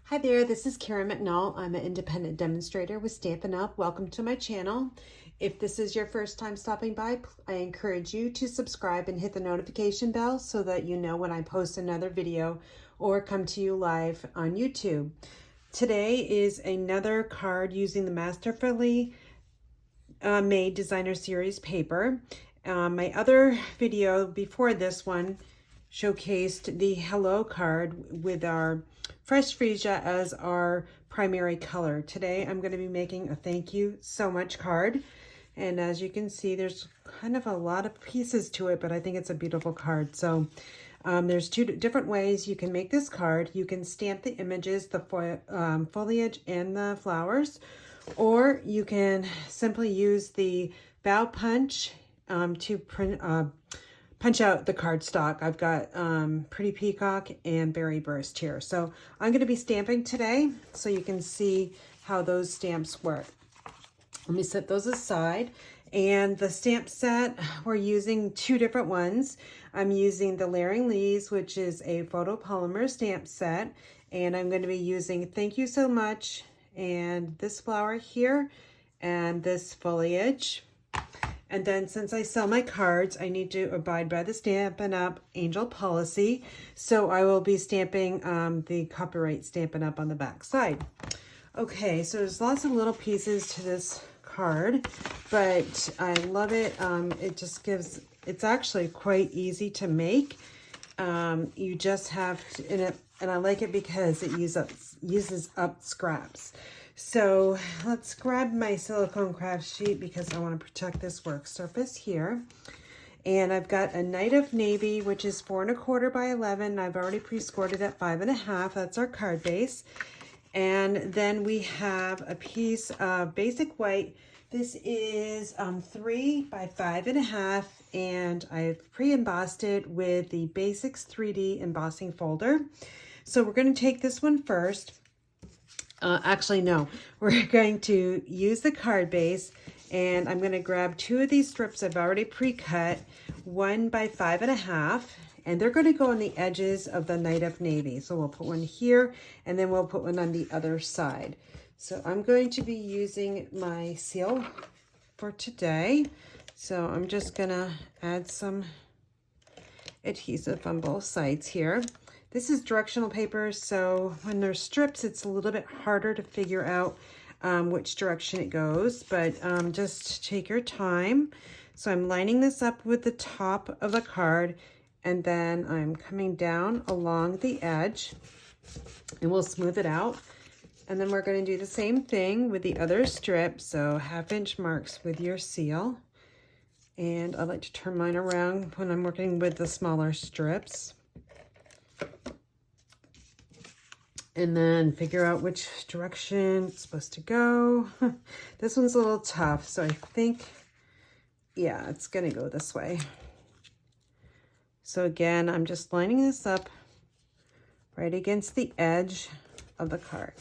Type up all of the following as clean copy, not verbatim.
Hi there, this is Karen McNull. I'm an independent demonstrator with Stampin' Up. Welcome to my channel. If this is your first time stopping by, I encourage you to subscribe and hit the notification bell so that you know when I post another video or come to you live on YouTube. Today is another card using the Masterfully made designer series paper. My other video before this one showcased the hello card with our fresh freesia as our primary color. Today I'm going to be making a thank you so much card, and as you can see there's kind of a lot of pieces to it, but I think it's a beautiful card. So there's two different ways you can make this card. You can stamp the images, the foliage and the flowers, or you can simply use the bow punch to punch out the cardstock. I've got Pretty Peacock and Berry Burst here. So I'm going to be stamping today so you can see how those stamps work. Let me set those aside. And the stamp set, we're using two different ones. I'm using the Layering Leaves, which is a photopolymer stamp set. And I'm going to be using Thank You So Much and this flower here and this foliage. And then since I sell my cards, I need to abide by the Stampin' Up! Angel policy. So I will be stamping the copyright Stampin' Up! On the back side. Okay, so there's lots of little pieces to this card, but I love it. It just gives, it's actually quite easy to make. You just have to, and I like it because it uses up scraps. So let's grab my silicone craft sheet because I want to protect this work surface here. And I've got a Night of Navy, which is 4 1/4 by 11. I've already pre-scored it at 5 1/2. That's our card base. And then we have a piece of basic white. This is 3 by 5 1/2, and I've pre-embossed it with the Basics 3D embossing folder. So we're going to take this one first. Actually, no, we're going to use the card base, and I'm going to grab two of these strips I've already pre-cut, 1 by 5 1/2, and they're going to go on the edges of the Night of Navy. So we'll put one here, and then we'll put one on the other side. So I'm going to be using my seal for today. So I'm just going to add some adhesive on both sides here. This is directional paper, so when there's strips, it's a little bit harder to figure out which direction it goes, but just take your time. So I'm lining this up with the top of the card, and then I'm coming down along the edge, and we'll smooth it out. And then we're going to do the same thing with the other strip, so 1/2 inch marks with your seal. And I like to turn mine around when I'm working with the smaller strips. And then figure out which direction it's supposed to go. This one's a little tough, so I think, yeah, it's gonna go this way. So again, I'm just lining this up right against the edge of the card.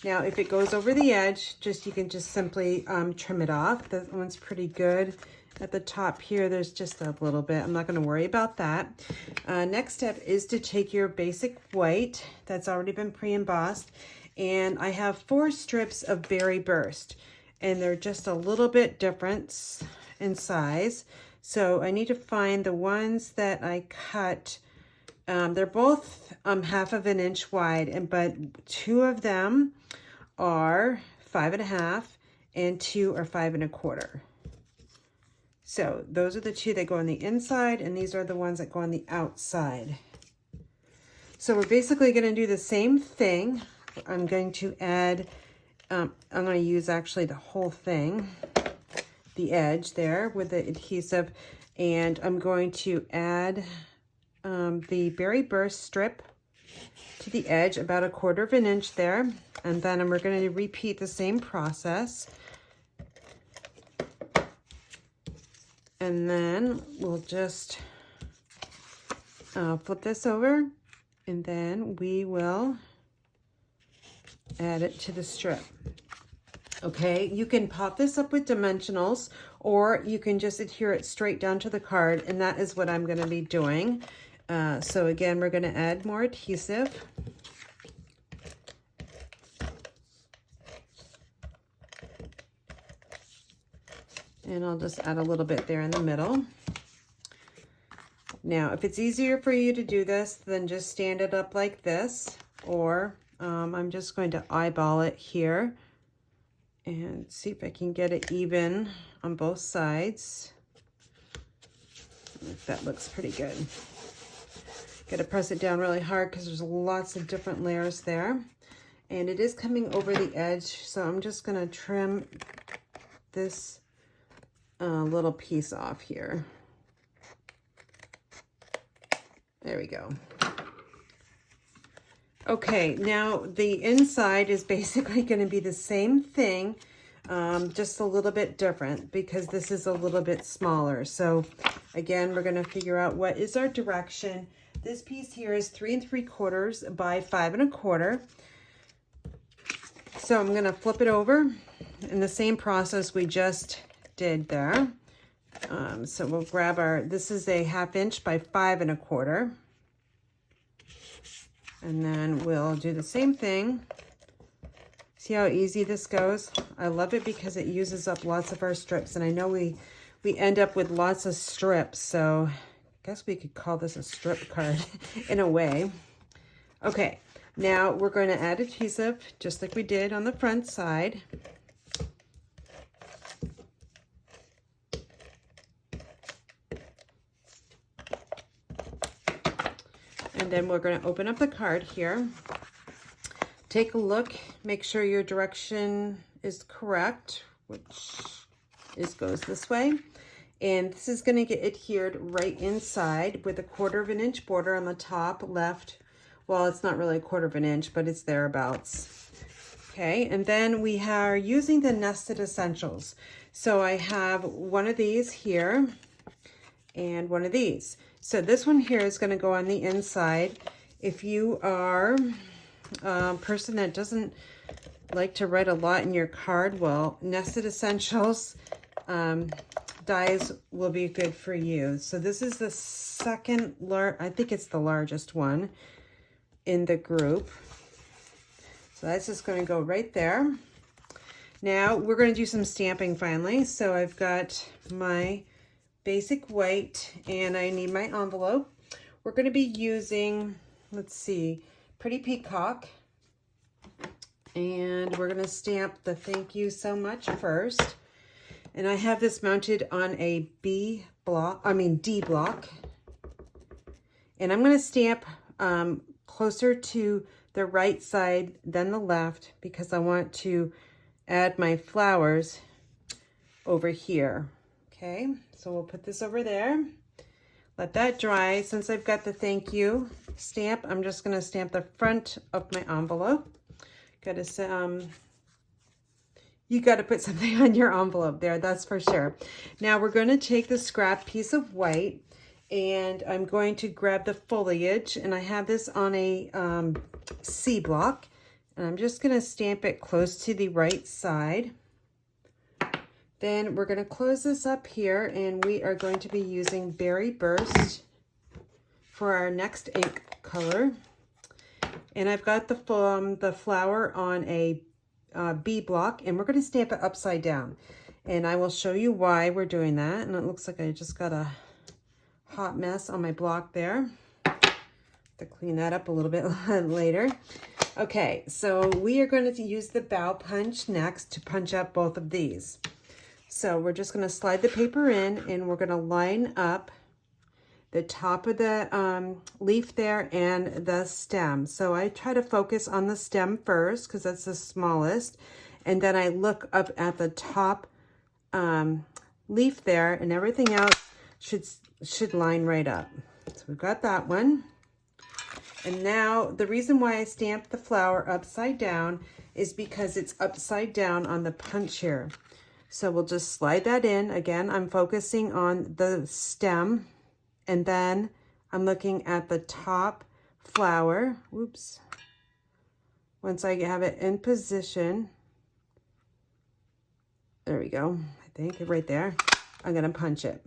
Now, if it goes over the edge, you can just simply trim it off. That one's pretty good. At the top here, there's just a little bit. I'm not going to worry about that. Next step is to take your basic white that's already been pre-embossed, and I have 4 strips of Berry Burst, and they're just a little bit different in size. So I need to find the ones that I cut. They're both 1/2 inch wide, but 2 of them are 5 1/2 and 2 are 5 1/4. So those are the 2 that go on the inside, and these are the ones that go on the outside. So we're basically going to do the same thing. I'm going to add, I'm going to use actually the whole thing, the edge there with the adhesive, and I'm going to add the Berry Burst strip to the edge, about 1/4 inch there, and then we're going to repeat the same process. And then we'll just flip this over, and then we will add it to the strip. Okay, you can pop this up with dimensionals, or you can just adhere it straight down to the card, and that is what I'm going to be doing. So again, we're going to add more adhesive. And I'll just add a little bit there in the middle. Now, if it's easier for you to do this, then just stand it up like this, or I'm just going to eyeball it here and see if I can get it even on both sides. That looks pretty good. Got to press it down really hard because there's lots of different layers there. And it is coming over the edge, so I'm just going to trim this little piece off here. There we go. Okay, now the inside is basically going to be the same thing, just a little bit different because this is a little bit smaller. So again, we're going to figure out what is our direction. This piece here is 3 3/4 by 5 1/4. So I'm going to flip it over in the same process we just did there. So we'll grab our, this is a 1/2 inch by 5 1/4. And then we'll do the same thing. See how easy this goes? I love it because it uses up lots of our strips. And I know we end up with lots of strips. So I guess we could call this a strip card in a way. Okay, now we're going to add adhesive just like we did on the front side. And then we're going to open up the card here. Take a look, make sure your direction is correct, which goes this way. And this is going to get adhered right inside with a 1/4 inch border on the top left. Well, it's not really a 1/4 inch, but it's thereabouts. Okay, and then we are using the Nested Essentials. So I have one of these here and one of these. So this one here is going to go on the inside. If you are a person that doesn't like to write a lot in your card, well, Nested Essentials dies will be good for you. So this is the second, I think it's the largest one in the group. So that's just going to go right there. Now we're going to do some stamping finally. So I've got my basic white and I need my envelope. We're going to be using, let's see, Pretty Peacock. And we're going to stamp the thank you so much first. And I have this mounted on a D block. And I'm going to stamp closer to the right side than the left because I want to add my flowers over here. Okay, so we'll put this over there. Let that dry. Since I've got the thank you stamp, I'm just going to stamp the front of my envelope. You got to put something on your envelope there, that's for sure. Now we're going to take the scrap piece of white and I'm going to grab the foliage, and I have this on a C block, and I'm just going to stamp it close to the right side. Then we're going to close this up here, and we are going to be using Berry Burst for our next ink color. And I've got the flower on a B block, and we're going to stamp it upside down. And I will show you why we're doing that. And it looks like I just got a hot mess on my block there. To clean that up a little bit later. Okay, so we are going to use the bow punch next to punch up both of these. So we're just going to slide the paper in, and we're going to line up the top of the leaf there and the stem. So I try to focus on the stem first because that's the smallest, and then I look up at the top leaf there, and everything else should line right up. So we've got that one. And now the reason why I stamped the flower upside down is because it's upside down on the punch here. So we'll just slide that in. Again, I'm focusing on the stem, and then I'm looking at the top flower. Oops. Once I have it in position, there we go. I think right there, I'm going to punch it.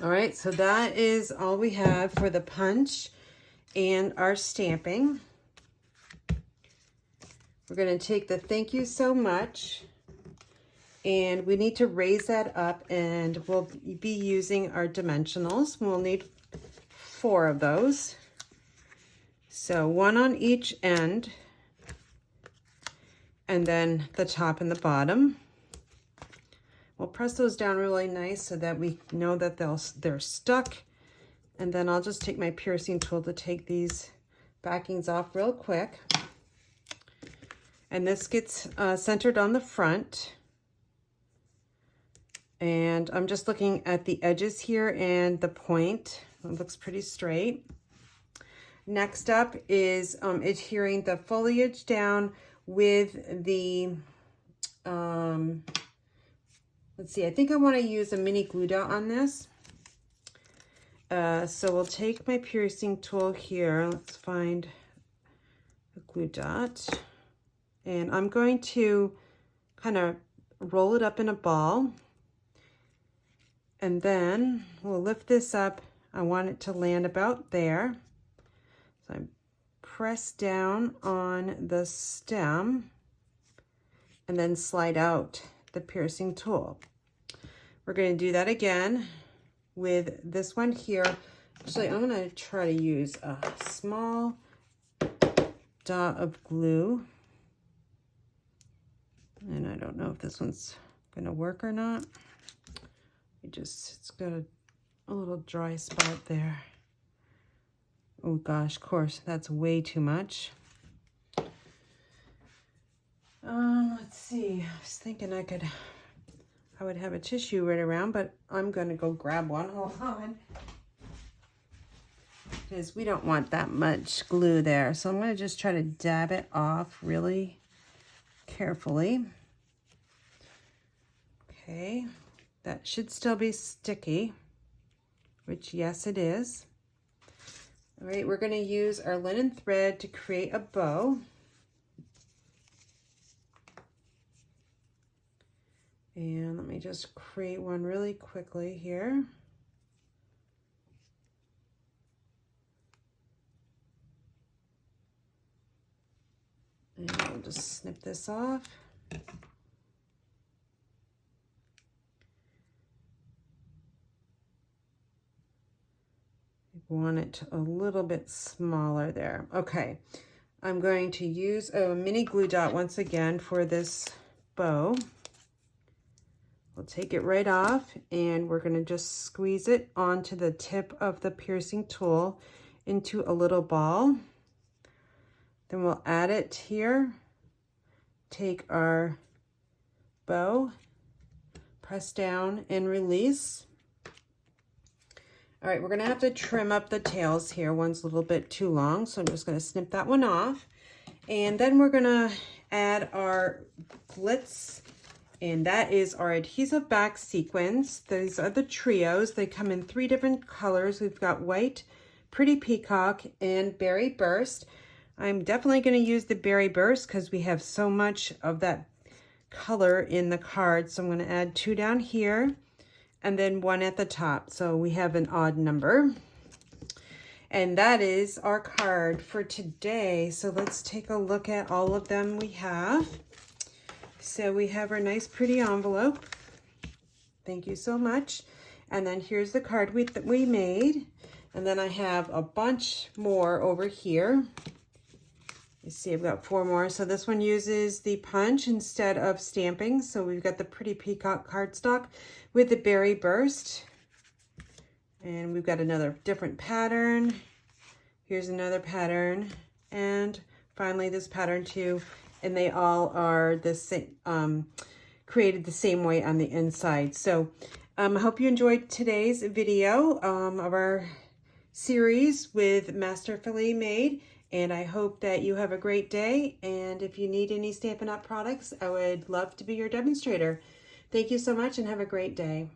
All right, so that is all we have for the punch and our stamping. We're going to take the thank you so much, And we need to raise that up, and we'll be using our dimensionals. We'll need 4 of those. So 1 on each end, and then the top and the bottom. We'll press those down really nice so that we know that they're stuck. And then I'll just take my piercing tool to take these backings off real quick. And this gets centered on the front. And I'm just looking at the edges here and the point. It looks pretty straight. Next up is adhering the foliage down with the, let's see, I think I want to use a mini glue dot on this. So we'll take my piercing tool here. Let's find a glue dot. And I'm going to kind of roll it up in a ball. And then we'll lift this up. I want it to land about there. So I press down on the stem and then slide out the piercing tool. We're going to do that again with this one here. Actually, I'm going to try to use a small dot of glue. And I don't know if this one's going to work or not. It's got a little dry spot there. Oh gosh, of course, that's way too much. Let's see, I was thinking I would have a tissue right around, but I'm gonna go grab one, hold on. Because we don't want that much glue there. So I'm gonna just try to dab it off really carefully. Okay, that should still be sticky, which yes it is. All right, we're going to use our linen thread to create a bow. And let me just create one really quickly here. And I'll just snip this off. Want it a little bit smaller there. Okay, I'm going to use a mini glue dot once again for this bow. We'll take it right off, and we're going to just squeeze it onto the tip of the piercing tool into a little ball. Then we'll add it here, take our bow, press down and release. All right, we're gonna have to trim up the tails here. One's a little bit too long, so I'm just gonna snip that one off. And then we're gonna add our glitz, and that is our adhesive back sequins. These are the trios. They come in 3 different colors. We've got white, pretty peacock, and berry burst. I'm definitely gonna use the berry burst because we have so much of that color in the card. So I'm gonna add 2 down here, and then 1 at the top. So we have an odd number. And that is our card for today. So let's take a look at all of them we have. So we have our nice pretty envelope. Thank you so much. And then here's the card that we made. And then I have a bunch more over here. You see, I've got 4 more. So this one uses the punch instead of stamping. So we've got the pretty peacock cardstock with the berry burst. And we've got another different pattern. Here's another pattern. And finally this pattern too. And they all are the same, created the same way on the inside. So I hope you enjoyed today's video of our series with Masterfully Made. And I hope that you have a great day. And if you need any Stampin' Up! Products, I would love to be your demonstrator. Thank you so much and have a great day.